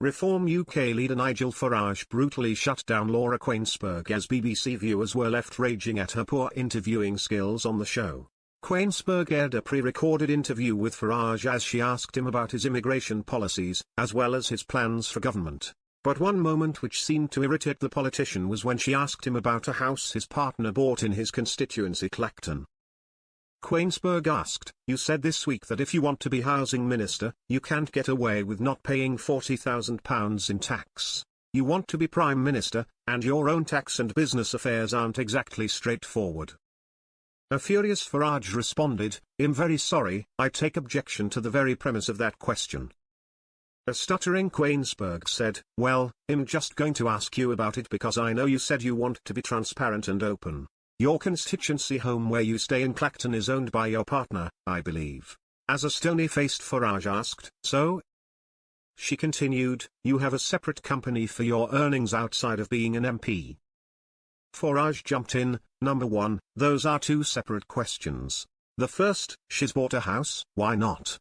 Reform UK leader Nigel Farage brutally shut down Laura Kuenssberg as BBC viewers were left raging at her poor interviewing skills on the show. Kuenssberg aired a pre-recorded interview with Farage as she asked him about his immigration policies, as well as his plans for government. But one moment which seemed to irritate the politician was when she asked him about a house his partner bought in his constituency Clacton. Kuenssberg asked, "You said this week that if you want to be housing minister, you can't get away with not paying £40,000 in tax. You want to be prime minister, and your own tax and business affairs aren't exactly straightforward." A furious Farage responded, "I'm very sorry, I take objection to the very premise of that question." A stuttering Kuenssberg said, "Well, I'm just going to ask you about it because I know you said you want to be transparent and open. Your constituency home where you stay in Clacton is owned by your partner, I believe." As a stony-faced Farage asked, "So?" She continued, "You have a separate company for your earnings outside of being an MP." Farage jumped in, "Number one, those are two separate questions. The first, she's bought a house, why not?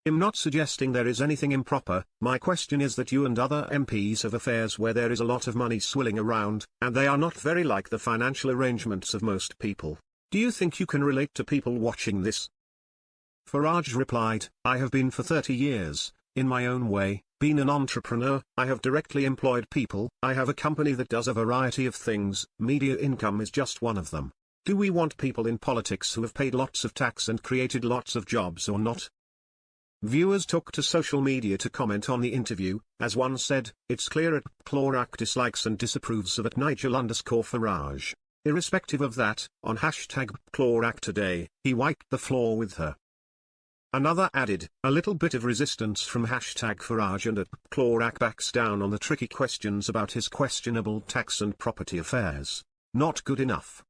I'm not suggesting there is anything improper, my question is that you and other MPs have affairs where there is a lot of money swilling around, and they are not very like the financial arrangements of most people. Do you think you can relate to people watching this?" Farage replied, "I have been for 30 years, in my own way, been an entrepreneur, I have directly employed people, I have a company that does a variety of things, media income is just one of them. Do we want people in politics who have paid lots of tax and created lots of jobs or not?" Viewers took to social media to comment on the interview, as one said, "It's clear at Clorac dislikes and disapproves of at Nigel_Farage. Irrespective of that, on #Clorac today, he wiped the floor with her." Another added, "A little bit of resistance from #Farage and at Clorac backs down on the tricky questions about his questionable tax and property affairs. Not good enough."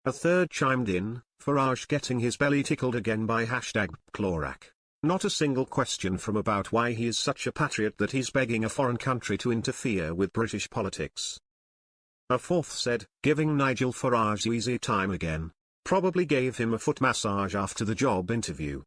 A third chimed in, Farage getting his belly tickled again by #Clorac. Not a single question from about why he is such a patriot that he's begging a foreign country to interfere with British politics. A fourth said, "Giving Nigel Farage easy time again. Probably gave him a foot massage after the job interview."